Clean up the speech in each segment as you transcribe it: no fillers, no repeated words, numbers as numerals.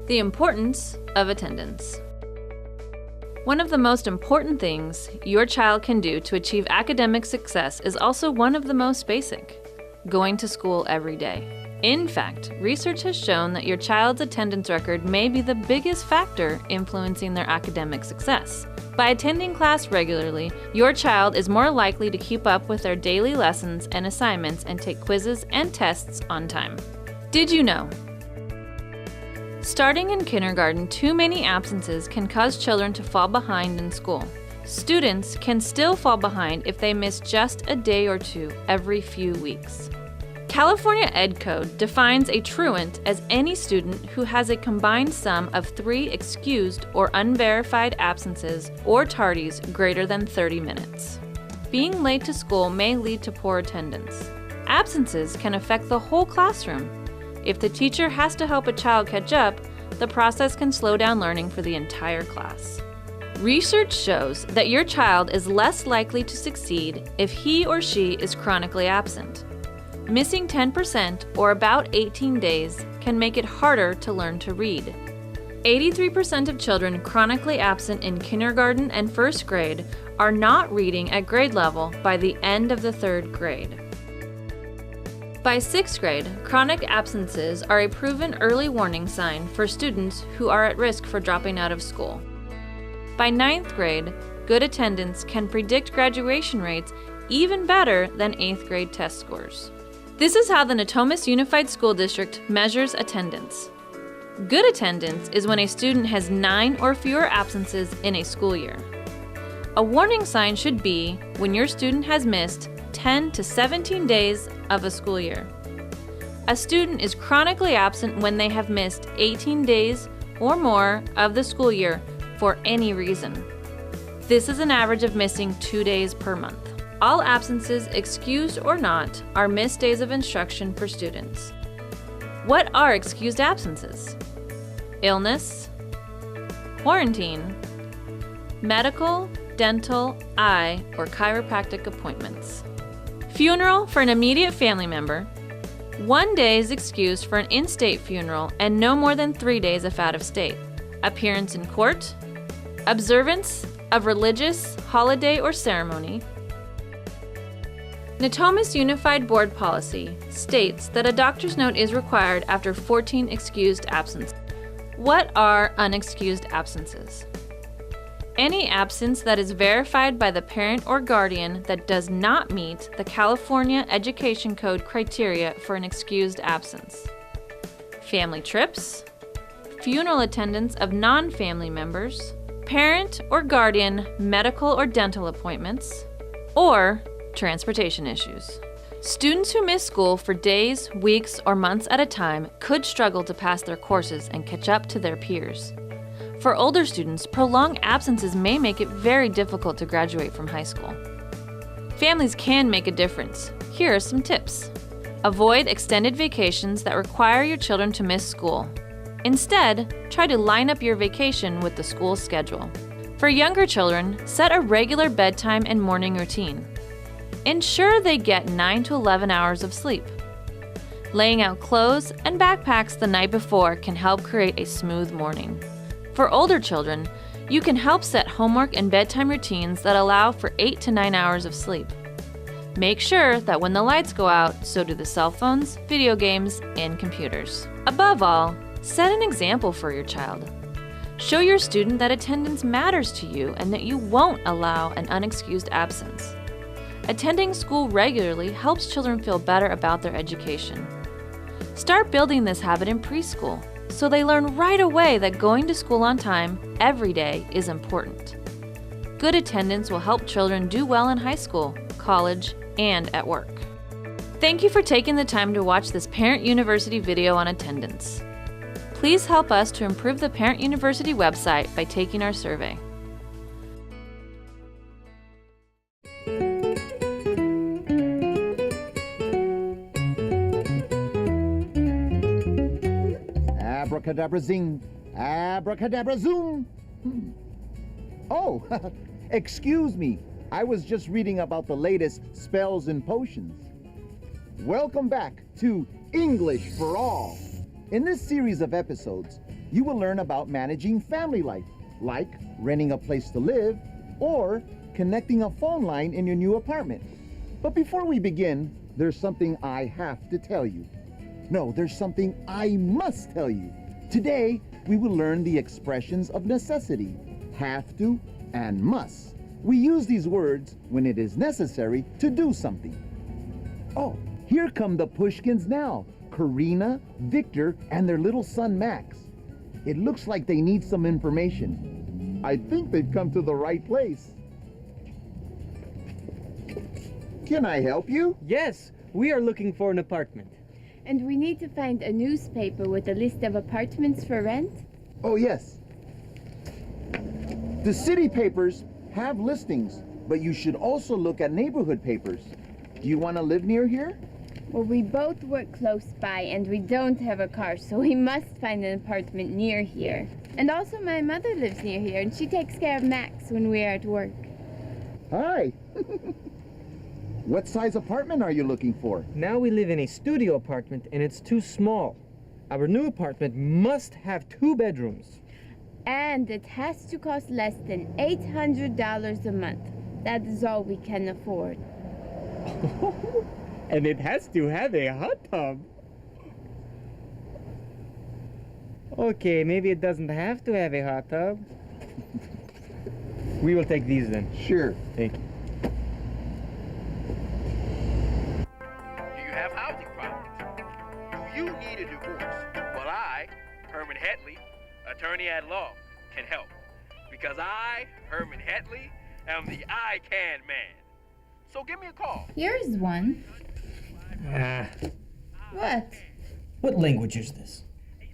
The importance of attendance. One of the most important things your child can do to achieve academic success is also one of the most basic: going to school every day. In fact, research has shown that your child's attendance record may be the biggest factor influencing their academic success. By attending class regularly, your child is more likely to keep up with their daily lessons and assignments and take quizzes and tests on time. Did you know? Starting in kindergarten, too many absences can cause children to fall behind in school. Students can still fall behind if they miss just a day or two every few weeks. California Ed Code defines a truant as any student who has a combined sum of 3 excused or unverified absences or tardies greater than 30 minutes. Being late to school may lead to poor attendance. Absences can affect the whole classroom. If the teacher has to help a child catch up, the process can slow down learning for the entire class. Research shows that your child is less likely to succeed if he or she is chronically absent. Missing 10%, or about 18 days, can make it harder to learn to read. 83% of children chronically absent in kindergarten and first grade are not reading at grade level by the end of the 3rd grade. By 6th grade, chronic absences are a proven early warning sign for students who are at risk for dropping out of school. By 9th grade, good attendance can predict graduation rates even better than 8th grade test scores. This is how the Natomas Unified School District measures attendance. Good attendance is when a student has 9 or fewer absences in a school year. A warning sign should be when your student has missed 10 to 17 days of a school year. A student is chronically absent when they have missed 18 days or more of the school year for any reason. This is an average of missing 2 days per month. All absences, excused or not, are missed days of instruction for students. What are excused absences? Illness, quarantine, medical, dental, eye, or chiropractic appointments. Funeral for an immediate family member. 1 day is excused for an in-state funeral and no more than 3 days if out of state. Appearance in court. Observance of religious, holiday, or ceremony. Natomas Unified Board Policy states that a doctor's note is required after 14 excused absences. What are unexcused absences? Any absence that is verified by the parent or guardian that does not meet the California Education Code criteria for an excused absence. Family trips, funeral attendance of non-family members, parent or guardian medical or dental appointments, or transportation issues. Students who miss school for days, weeks, or months at a time could struggle to pass their courses and catch up to their peers. For older students, prolonged absences may make it very difficult to graduate from high school. Families can make a difference. Here are some tips. Avoid extended vacations that require your children to miss school. Instead, try to line up your vacation with the school schedule. For younger children, set a regular bedtime and morning routine. Ensure they get 9 to 11 hours of sleep. Laying out clothes and backpacks the night before can help create a smooth morning. For older children, you can help set homework and bedtime routines that allow for 8 to 9 hours of sleep. Make sure that when the lights go out, so do the cell phones, video games, and computers. Above all, set an example for your child. Show your student that attendance matters to you and that you won't allow an unexcused absence. Attending school regularly helps children feel better about their education. Start building this habit in preschool so they learn right away that going to school on time every day is important. Good attendance will help children do well in high school, college, and at work. Thank you for taking the time to watch this Parent University video on attendance. Please help us to improve the Parent University website by taking our survey. Abracadabra zing, abracadabra zoom. Oh, excuse me. I was just reading about the latest spells and potions. Welcome back to English for All. In this series of episodes, you will learn about managing family life, like renting a place to live or connecting a phone line in your new apartment. But before we begin, there's something I have to tell you. No, there's something I must tell you. Today, we will learn the expressions of necessity, have to and must. We use these words when it is necessary to do something. Oh, here come the Pushkins now. Karina, Victor, and their little son Max. It looks like they need some information. I think they've come to the right place. Can I help you? Yes, we are looking for an apartment. And we need to find a newspaper with a list of apartments for rent? Oh, yes. The city papers have listings, but you should also look at neighborhood papers. Do you want to live near here? Well, we both work close by and we don't have a car, so we must find an apartment near here. And also my mother lives near here and she takes care of Max when we are at work. Hi. What size apartment are you looking for? Now we live in a studio apartment and it's too small. Our new apartment must have 2 bedrooms. And it has to cost less than $800 a month. That is all we can afford. And it has to have a hot tub. Okay, maybe it doesn't have to have a hot tub. We will take these then. Sure. Thank you. Do you have housing problems? Do you need a divorce? Well, I, Herman Hetley, attorney at law, can help. Because I, Herman Hetley, am the I Can Man. So give me a call. Here's one. What? What language is this?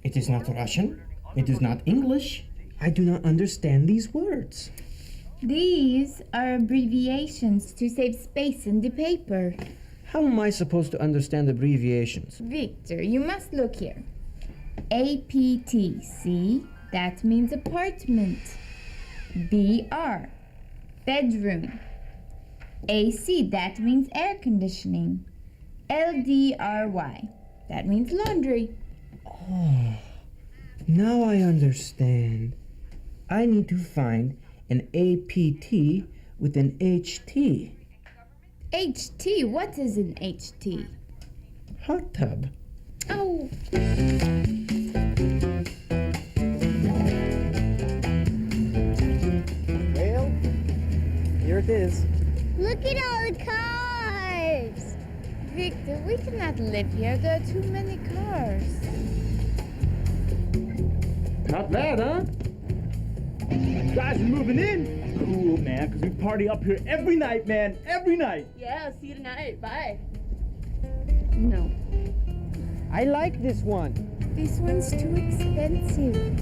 It is not Russian. It is not English. I do not understand these words. These are abbreviations to save space in the paper. How am I supposed to understand abbreviations? Victor, you must look here. APT, see? That means apartment. BR, bedroom. AC, that means air conditioning. LDRY, that means laundry. Oh, now I understand. I need to find an APT with an HT. HT, what is an HT? Hot tub. Oh. Well, here it is. Look at all the cars! Victor, we cannot live here. There are too many cars. Not bad, huh? Guys are moving in. Cool, man, because we party up here every night, man. Every night. Yeah, see you tonight. Bye. No. I like this one. This one's too expensive.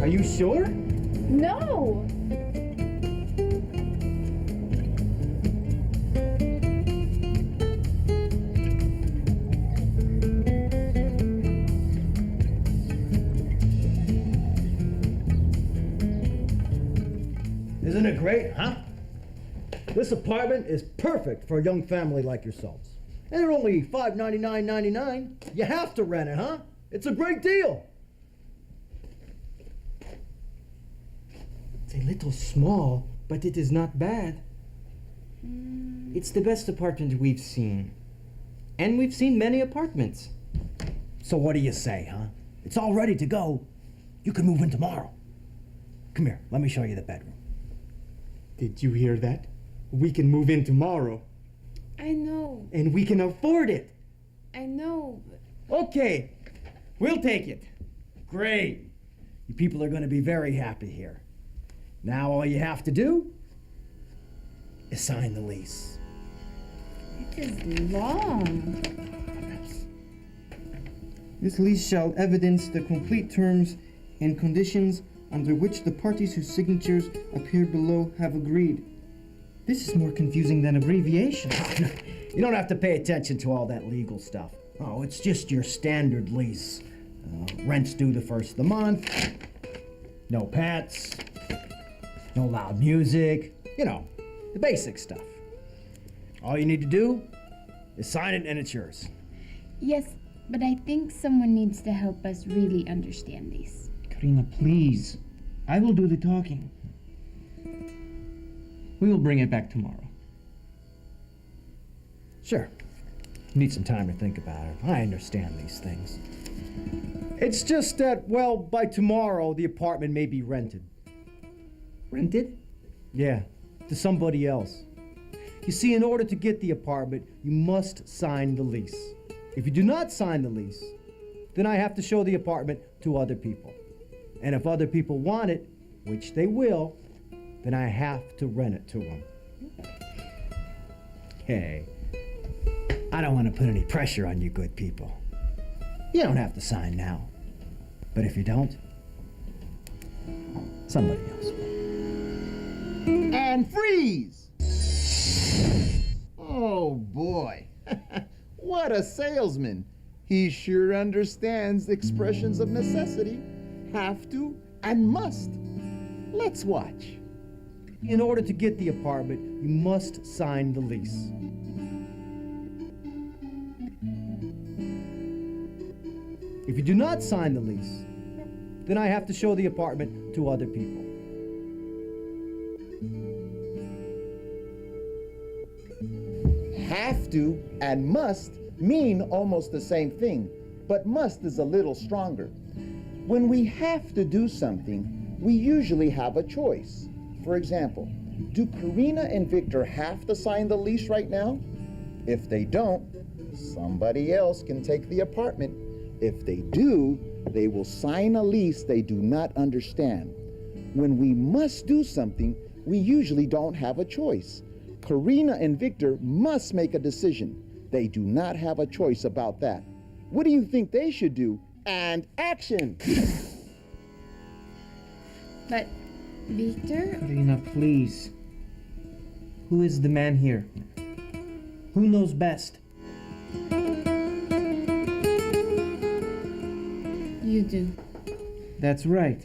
Are you sure? No! Isn't it great, huh? This apartment is perfect for a young family like yourselves. And they're only $599.99. You have to rent it, huh? It's a great deal. It's a little small, but it is not bad. It's the best apartment we've seen. And we've seen many apartments. So what do you say, huh? It's all ready to go. You can move in tomorrow. Come here, let me show you the bedroom. Did you hear that? We can move in tomorrow. I know. And we can afford it. I know. Okay, we'll take it. Great. You people are going to be very happy here. Now all you have to do is sign the lease. It is long. This lease shall evidence the complete terms and conditions under which the parties whose signatures appear below have agreed. This is more confusing than abbreviations. You don't have to pay attention to all that legal stuff. Oh, it's just your standard lease. Rent's due the first of the month. No pets. No loud music. You know, the basic stuff. All you need to do You sign it and it's yours. Yes, but I think someone needs to help us really understand these. Karina, please. I will do the talking. We will bring it back tomorrow. Sure. Need some time to think about it. I understand these things. It's just that, well, by tomorrow, the apartment may be rented. Rented? Yeah, to somebody else. You see, in order to get the apartment, you must sign the lease. If you do not sign the lease, then I have to show the apartment to other people. And if other people want it, which they will, then I have to rent it to them. Hey, I don't want to put any pressure on you good people. You don't have to sign now. But if you don't, somebody else will. And freeze! Oh boy, what a salesman. He sure understands expressions of necessity, have to, and must. Let's watch. In order to get the apartment, you must sign the lease. If you do not sign the lease, then I have to show the apartment to other people. Have to and must mean almost the same thing, but must is a little stronger. When we have to do something, we usually have a choice. For example, do Karina and Victor have to sign the lease right now? If they don't, somebody else can take the apartment. If they do, they will sign a lease they do not understand. When we must do something, we usually don't have a choice. Karina and Victor must make a decision. They do not have a choice about that. What do you think they should do? And action! But, Victor? Karina, please. Who is the man here? Who knows best? You do. That's right.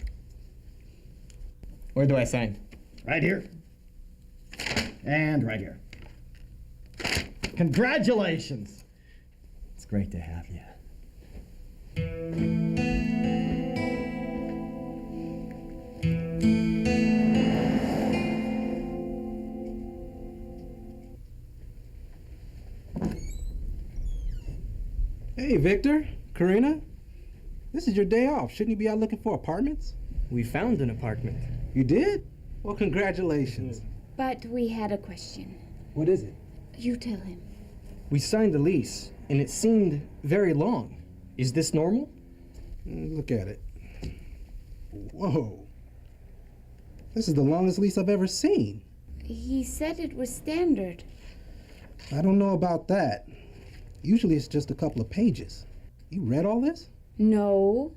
Where do I sign? Right here. And right here. Congratulations! It's great to have you. Hey, Victor, Karina, this is your day off. Shouldn't you be out looking for apartments? We found an apartment. You did? Well, congratulations. But we had a question. What is it? You tell him. We signed the lease, and it seemed very long. Is this normal? Look at it. Whoa. This is the longest lease I've ever seen. He said it was standard. I don't know about that. Usually it's just a couple of pages. You read all this? No.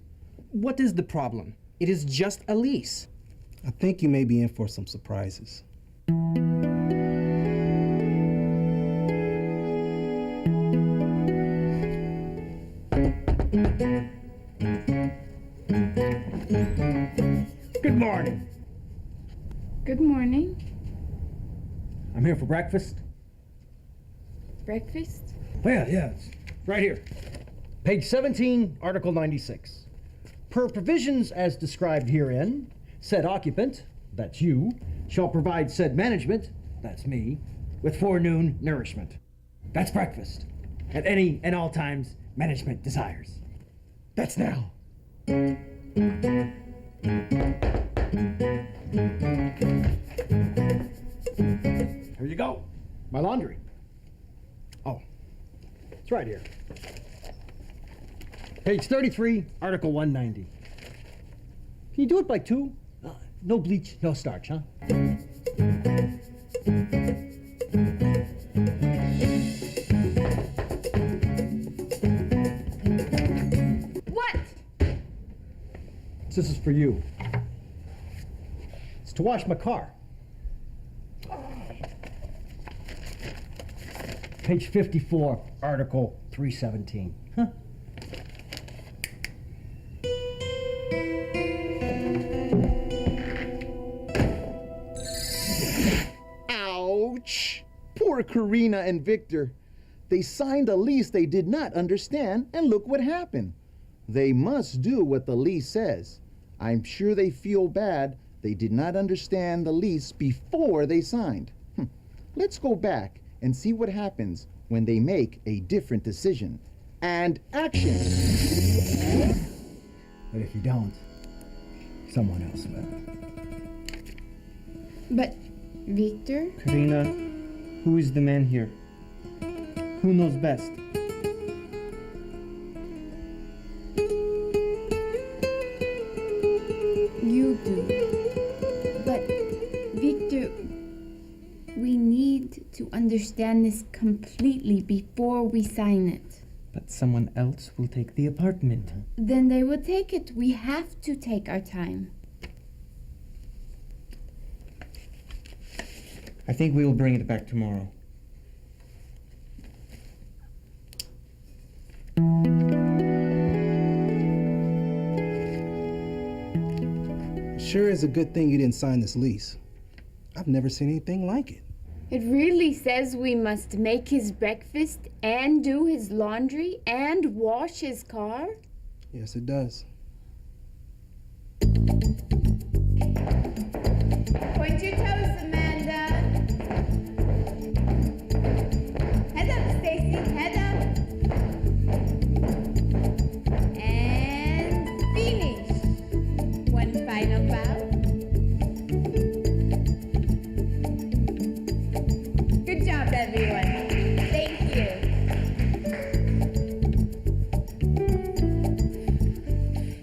What is the problem? It is just a lease. I think you may be in for some surprises. Good morning. Good morning. I'm here for breakfast. Breakfast? Well, yeah, it's right here. Page 17, Article 96. Per provisions as described herein, said occupant, that's you, shall provide said management, that's me, with forenoon nourishment. That's breakfast. At any and all times management desires. That's now. Here you go. My laundry. Oh, it's right here. Page 33, Article 190. Can you do it by 2? No bleach, no starch, huh? What? This is for you. It's to wash my car. Page 54, Article 317. Huh? Ouch! Poor Karina and Victor. They signed a lease they did not understand, and look what happened. They must do what the lease says. I'm sure they feel bad they did not understand the lease before they signed. Let's go back and see what happens when they make a different decision. And action! But if you don't, someone else will. But, Victor? Karina, who is the man here? Who knows best? You do. But, Victor, we need to understand this completely before we sign it. But someone else will take the apartment. Then they will take it. We have to take our time. I think we will bring it back tomorrow. Sure is a good thing you didn't sign this lease. I've never seen anything like it. It really says we must make his breakfast and do his laundry and wash his car? Yes, it does. Point your toes, Amanda. Head up, Stacy. Head up. And finish. One final bow. Good job, everyone. Thank you.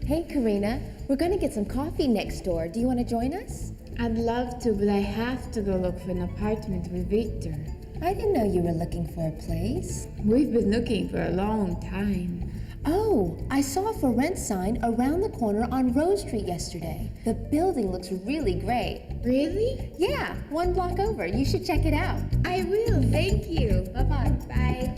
Hey, Karina, we're gonna get some coffee next door. Do you want to join us? I'd love to, but I have to go look for an apartment with Victor. I didn't know you were looking for a place. We've been looking for a long time. Oh, I saw a for rent sign around the corner on Rose Street yesterday. The building looks really great. Really? Yeah, 1 block over. You should check it out. I will. Thank you. Bye-bye. Bye.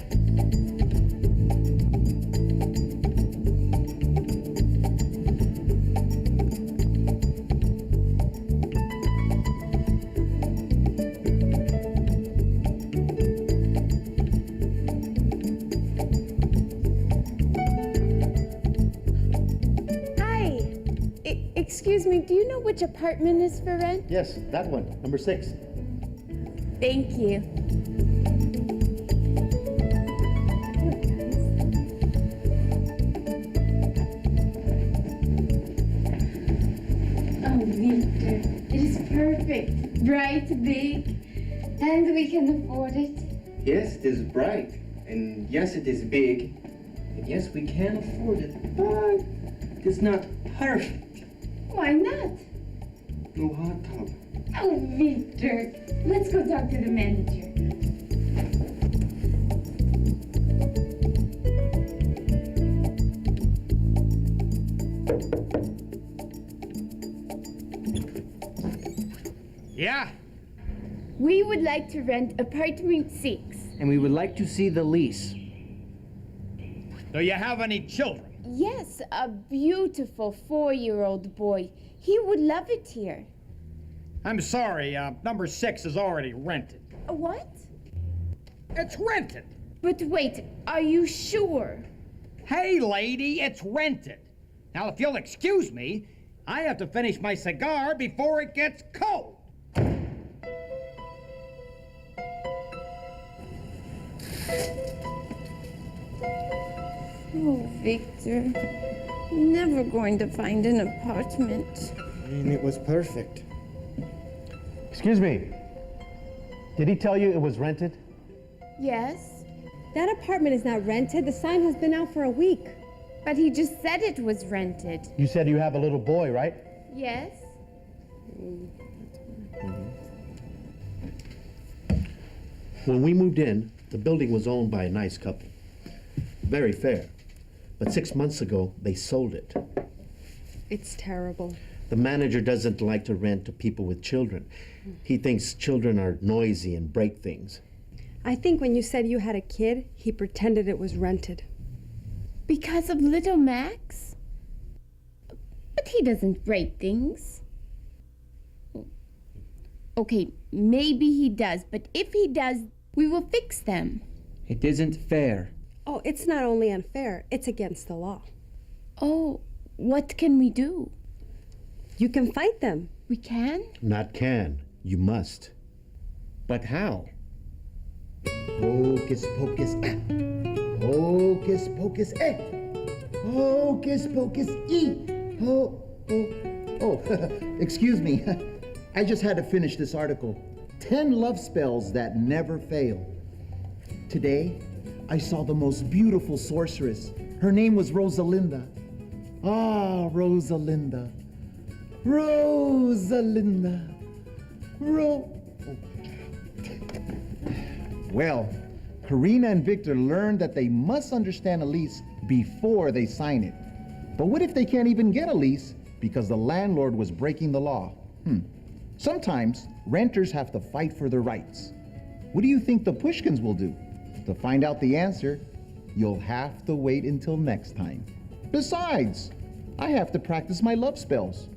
Excuse me, do you know which apartment is for rent? Yes, that one, number 6. Thank you. Oh, Victor, it is perfect. Bright, big, and we can afford it. Yes, it is bright, and yes, it is big, and yes, we can afford it, but it's not perfect. Why not? No hot tub. Oh, Victor, let's go talk to the manager. Yeah? We would like to rent apartment 6. And we would like to see the lease. Do you have any children? Yes, a beautiful 4-year-old boy. He would love it here. I'm sorry, number 6 is already rented. What? It's rented. But wait, are you sure? Hey, lady, it's rented. Now, if you'll excuse me, I have to finish my cigar before it gets cold. Oh, Victor, never going to find an apartment. And it was perfect. Excuse me. Did he tell you it was rented? Yes, That apartment is not rented. The sign has been out for a week. but he just said it was rented. You said you have a little boy, right? Yes? When we moved in, the building was owned by a nice couple. Very fair. But 6 months ago, they sold it. It's terrible. The manager doesn't like to rent to people with children. He thinks children are noisy and break things. I think when you said you had a kid, he pretended it was rented. Because of little Max? But he doesn't break things. Okay, maybe he does, but if he does, we will fix them. It isn't fair. Oh, it's not only unfair, it's against the law. Oh, what can we do? You can fight them. We can? Not can. You must. But how? Hocus pocus, ah. Hocus pocus, eh. Hocus pocus, Oh, excuse me. I just had to finish this article. 10 love spells that never fail. Today, I saw the most beautiful sorceress. Her name was Rosalinda. Ah, Rosalinda. Rosalinda. Well, Karina and Victor learned that they must understand a lease before they sign it. But what if they can't even get a lease because the landlord was breaking the law? Sometimes renters have to fight for their rights. What do you think the Pushkins will do? To find out the answer, you'll have to wait until next time. Besides, I have to practice my love spells.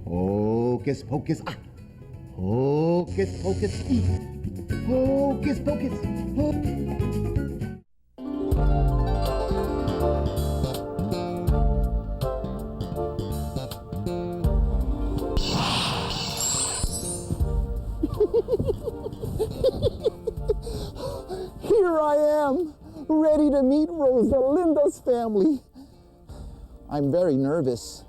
Hocus pocus, ah. Hocus pocus, Hocus pocus, Here I am, ready to meet Rosalinda's family. I'm very nervous.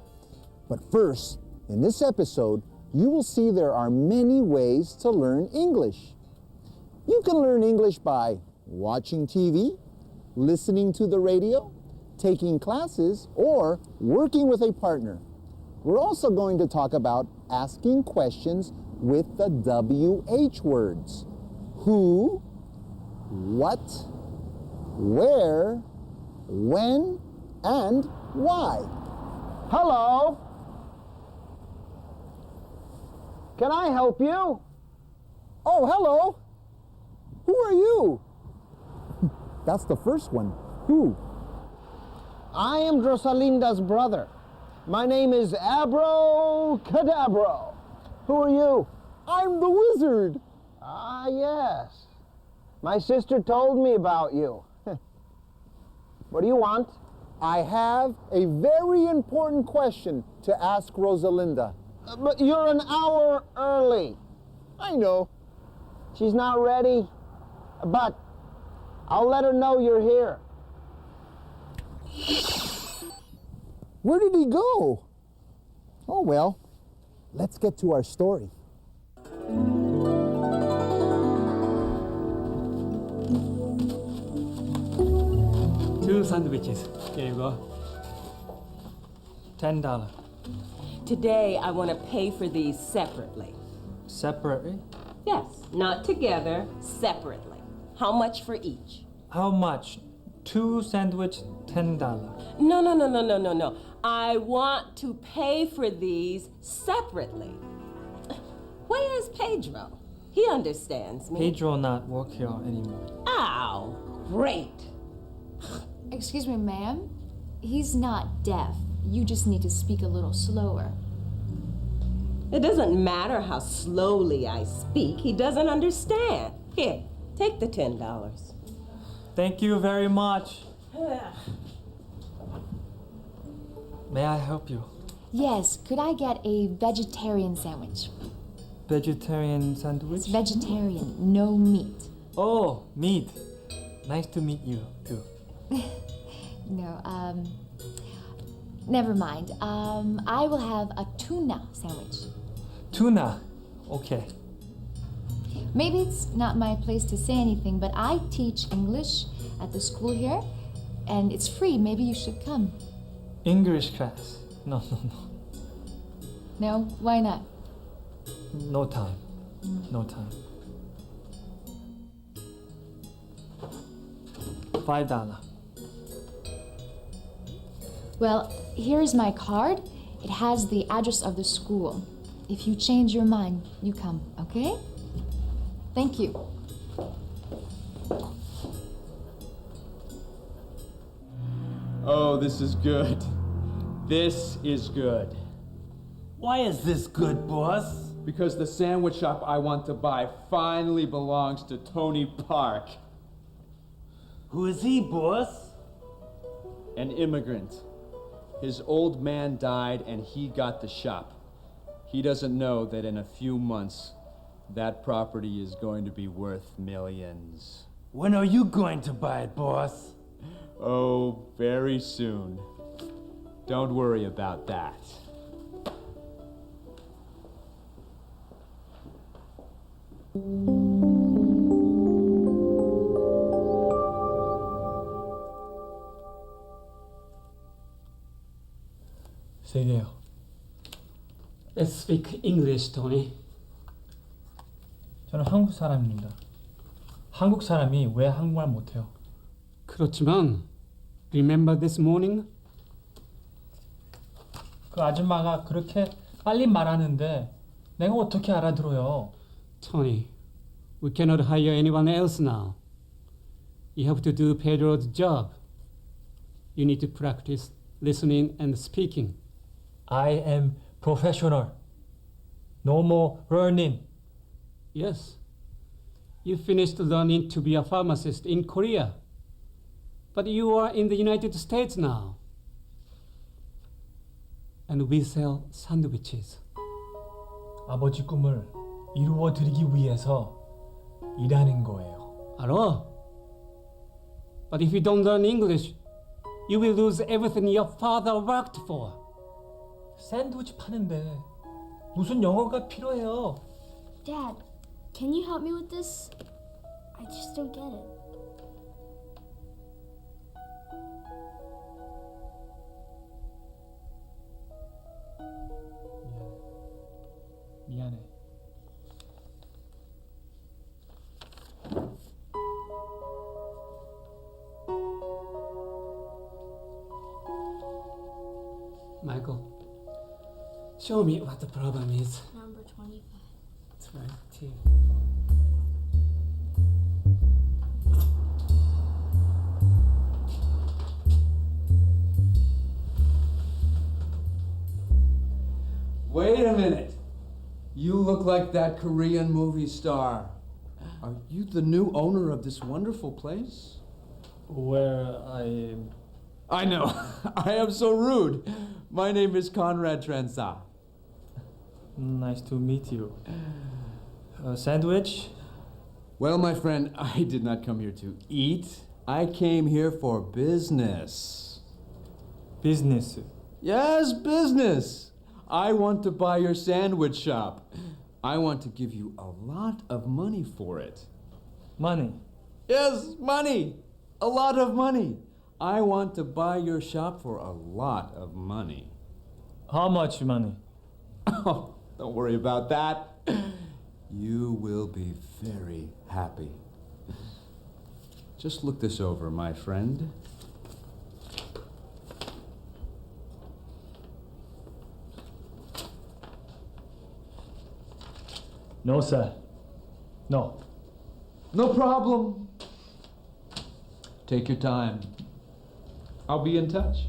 But first, in this episode, you will see there are many ways to learn English. You can learn English by watching TV, listening to the radio, taking classes, or working with a partner. We're also going to talk about asking questions with the WH words. Who, what, where, when, and why. Hello? Can I help you? Oh, hello. Who are you? That's the first one. Who? I am Rosalinda's brother. My name is Abracadabra. Who are you? I'm the wizard. Ah, yes. My sister told me about you. What do you want? I have a very important question to ask Rosalinda. But you're an hour early. I know. She's not ready. But I'll let her know you're here. Where did he go? Oh, well, let's get to our story. Two sandwiches. Here you go. $10. Today, I want to pay for these separately. Separately? Yes, not together, separately. How much for each? How much? 2 sandwich, $10. No. I want to pay for these separately. Where is Pedro? He understands me. Pedro not work here anymore. Ow, great. Excuse me, ma'am. He's not deaf. You just need to speak a little slower. It doesn't matter how slowly I speak. He doesn't understand. Here, take the $10. Thank you very much. May I help you? Yes, could I get a vegetarian sandwich? Vegetarian sandwich? It's vegetarian, no meat. Oh, meat. Nice to meet you, too. No, never mind. I will have a tuna sandwich. Tuna. Okay. Maybe it's not my place to say anything, but I teach English at the school here, and it's free. Maybe you should come. English class. No. No? Why not? No time. No time. $5. Well, here's my card. It has the address of the school. If you change your mind, you come, okay? Thank you. Oh, this is good. This is good. Why is this good, boss? Because the sandwich shop I want to buy finally belongs to Tony Park. Who is he, boss? An immigrant. His old man died and he got the shop. He doesn't know that in a few months, that property is going to be worth millions. When are you going to buy it, boss? Oh, very soon. Don't worry about that. 세 개요. Let's speak English, Tony. 저는 한국 사람입니다. 한국 사람이 왜 한국말 못해요? 그렇지만, remember this morning? 그 아줌마가 그렇게 빨리 말하는데 내가 어떻게 알아들어요? Tony, we cannot hire anyone else now. You have to do Pedro's job. You need to practice listening and speaking. I am professional. No more learning. Yes. You finished learning to be a pharmacist in Korea. But you are in the United States now. And we sell sandwiches. 아버지 꿈을 이루어 드리기 위해서 일하는 거예요. 알아. But if you don't learn English, you will lose everything your father worked for. 샌드위치 파는데 무슨 영어가 필요해요? Dad, can you help me with this? I just don't get it. 미안해. Michael, show me what the problem is. Number 25. 20. Wait a minute. You look like that Korean movie star. Are you the new owner of this wonderful place? I know. I am so rude. My name is Conrad Transa. Nice to meet you. A sandwich? Well, my friend, I did not come here to eat. I came here for business. Business? Yes, business. I want to buy your sandwich shop. I want to give you a lot of money for it. Money? Yes, money. A lot of money. I want to buy your shop for a lot of money. How much money? Oh, don't worry about that. You will be very happy. Just look this over, my friend. No, sir. No. No problem. Take your time. I'll be in touch.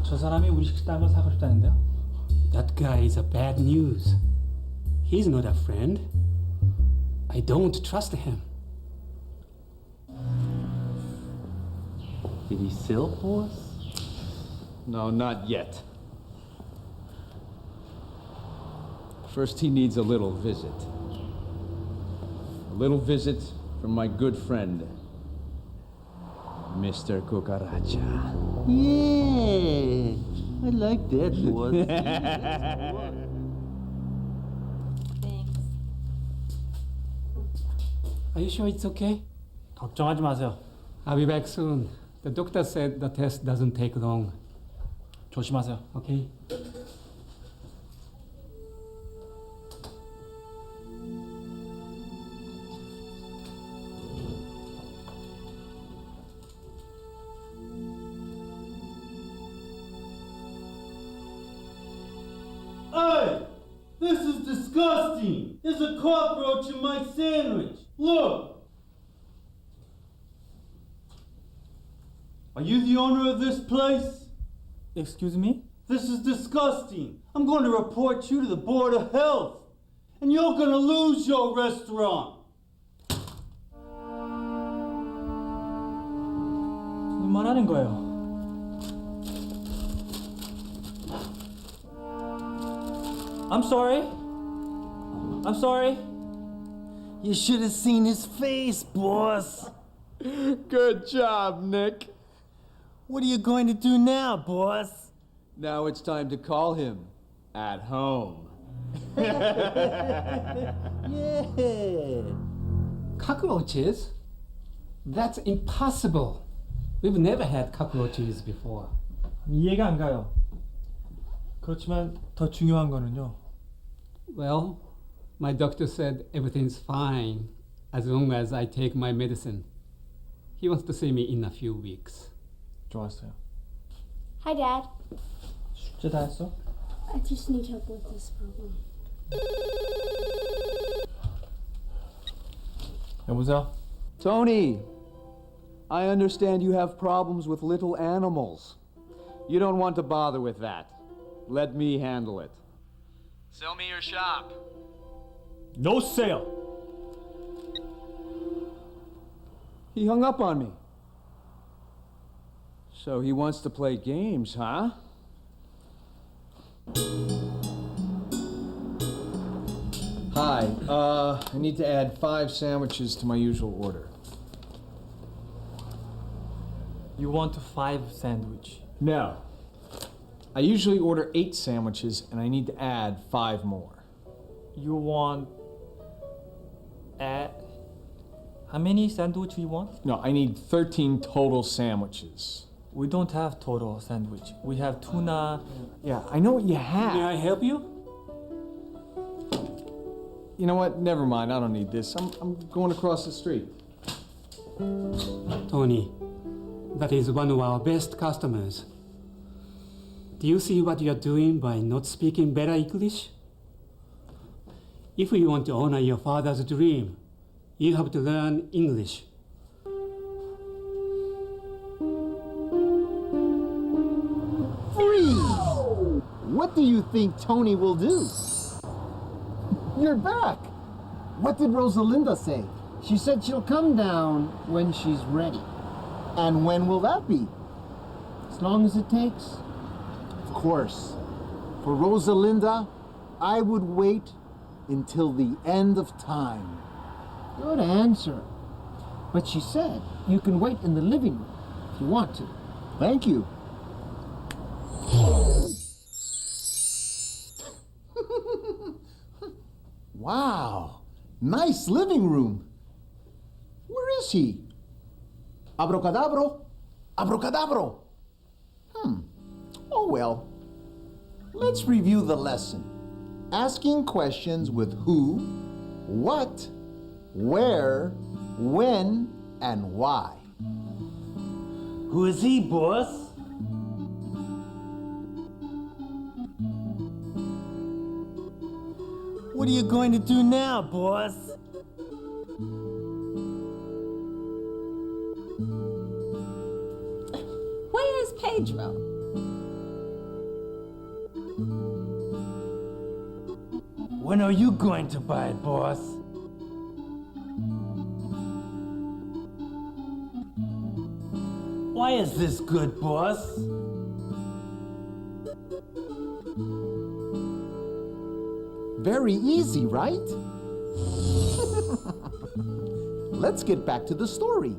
저 사람이 우리 식당을 사고 싶다는데요? That guy is a bad news. He's not a friend. I don't trust him. Did he sell, boss? No, not yet. First, he needs a little visit. A little visit from my good friend, Mr. Cucaracha. Yeah, I like that, boss. Are you sure it's okay? 걱정하지 마세요. I'll be back soon. The doctor said the test doesn't take long. 조심하세요. Okay? Hey! This is disgusting! There's a cockroach in my sandwich! Look! Are you the owner of this place? Excuse me? This is disgusting. I'm going to report you to the Board of Health. And you're going to lose your restaurant. 무슨 말 하는 거예요? I'm sorry. I'm sorry. You should have seen his face, boss. Good job, Nick. What are you going to do now, boss? Now it's time to call him at home. Yeah. Cockroaches? That's impossible. We've never had cockroaches before. 이해가 안 가요. 그렇지만 더 중요한 거는요. Well, my doctor said everything's fine as long as I take my medicine. He wants to see me in a few weeks. 좋았어요. Hi, Dad. 숙제 다 했어? I just need help with this problem. 여보세요? Tony, I understand you have problems with little animals. You don't want to bother with that. Let me handle it. Sell me your shop. No sale. He hung up on me. So he wants to play games, huh? Hi, I need to add 5 sandwiches to my usual order. You want 5 sandwich? No. I usually order 8 sandwiches and I need to add 5 more. You want how many sandwich you want? No, I need 13 total sandwiches. We don't have total sandwich. We have tuna. Yeah, I know what you have. May I help you? You know what? Never mind. I don't need this. I'm going across the street. Tony, that is one of our best customers. Do you see what you are doing by not speaking better English? If you want to honor your father's dream, you have to learn English. Freeze! What do you think Tony will do? You're back! What did Rosalinda say? She said she'll come down when she's ready. And when will that be? As long as it takes? Of course. For Rosalinda, I would wait until the end of time. Good answer. But she said you can wait in the living room if you want to. Thank you. Wow, nice living room. Where is he? Abracadabro? Abracadabro. Oh well. Let's review the lesson. Asking questions with who, what, where, when, and why. Who is he, boss? What are you going to do now, boss? Where is Pedro? When are you going to buy it, boss? Why is this good, boss? Very easy, right? Let's get back to the story.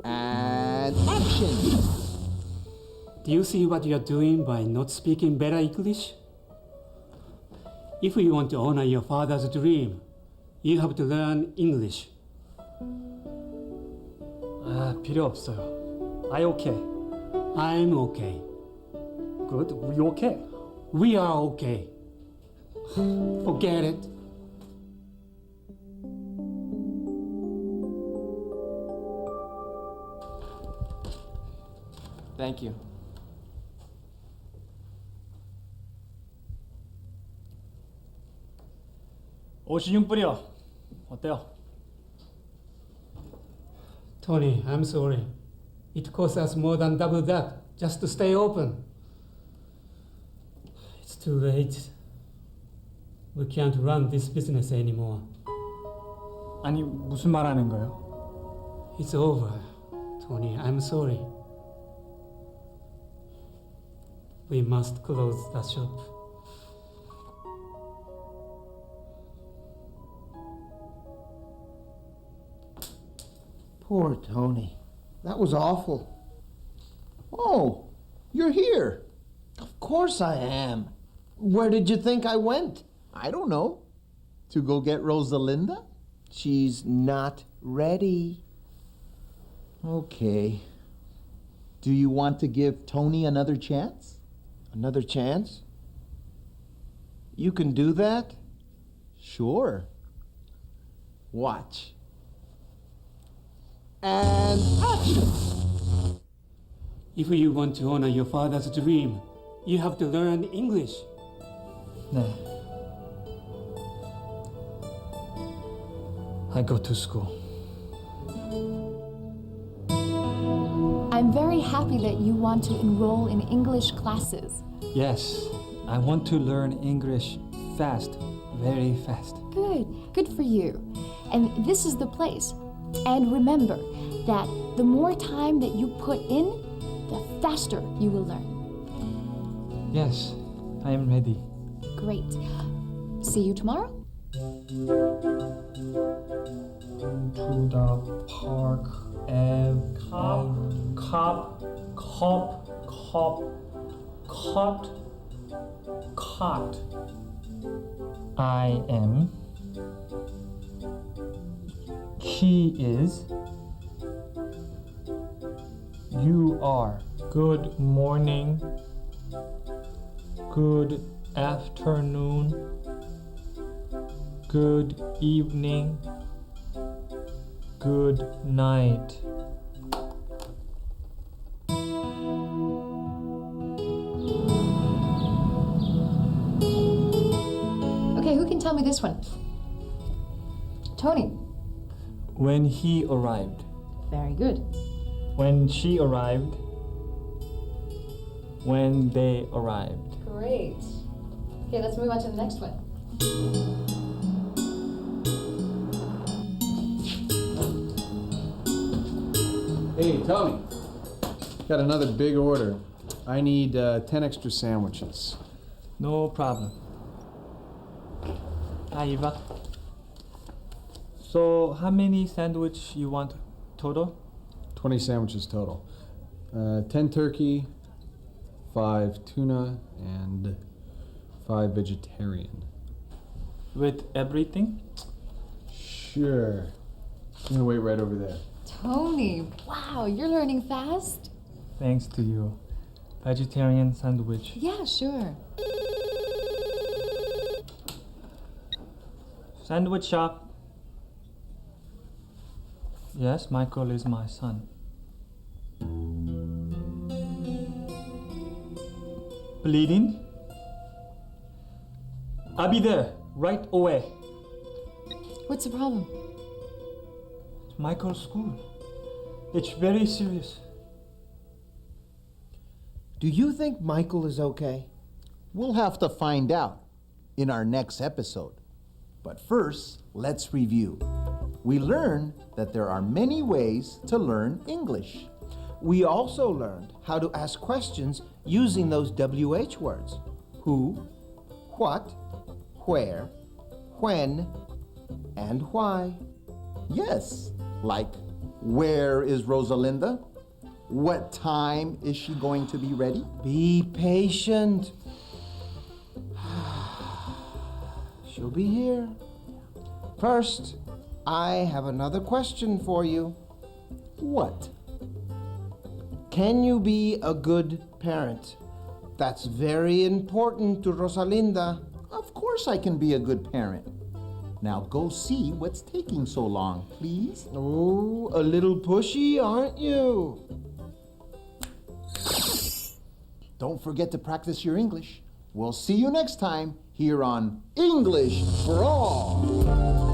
And action! Do you see what you are doing by not speaking better English? If you want to honor your father's dream, you have to learn English. 필요 없어요. I okay. I'm okay. Good. We okay. We are okay. Forget it. Thank you. 오시듐 뿌려. 어때요? Tony, I'm sorry. It costs us more than double that just to stay open. It's too late. We can't run this business anymore. 아니, 무슨 말 하는 거예요? It's over, Tony. I'm sorry. We must close the shop. Poor Tony. That was awful. Oh, you're here. Of course I am. Where did you think I went? I don't know. To go get Rosalinda? She's not ready. Okay. Do you want to give Tony another chance? Another chance? You can do that? Sure. Watch. And action! If you want to honor your father's dream, you have to learn English. 네. I go to school. I'm very happy that you want to enroll in English classes. Yes, I want to learn English fast, very fast. Good for you. And this is the place. And remember that the more time that you put in, the faster you will learn. Yes, I am ready. Great. See you tomorrow? To the park and cot. I am. He is. You are. Good morning. Good afternoon. Good evening. Good night. Okay, who can tell me this one? Tony. When he arrived. Very good. When she arrived. When they arrived. Great. Okay, let's move on to the next one. Hey, Tony. Got another big order. I need 10 extra sandwiches. No problem. Hi, Eva. So, how many sandwich you want total? 20 sandwiches total. 10 turkey, 5 tuna, and 5 vegetarian. With everything? Sure. I'm gonna wait right over there. Tony, wow, you're learning fast. Thanks to you. Vegetarian sandwich. Yeah, sure. Sandwich shop. Yes, Michael is my son. Bleeding? I'll be there right away. What's the problem? It's Michael's school. It's very serious. Do you think Michael is okay? We'll have to find out in our next episode. But first, let's review. We learned that there are many ways to learn English. We also learned how to ask questions using those WH words. Who, what, where, when, and why. Yes, like where is Rosalinda? What time is she going to be ready? Be patient. She'll be here. First, I have another question for you. What? Can you be a good parent? That's very important to Rosalinda. Of course I can be a good parent. Now go see what's taking so long, please. Oh, a little pushy, aren't you? Don't forget to practice your English. We'll see you next time here on English for All.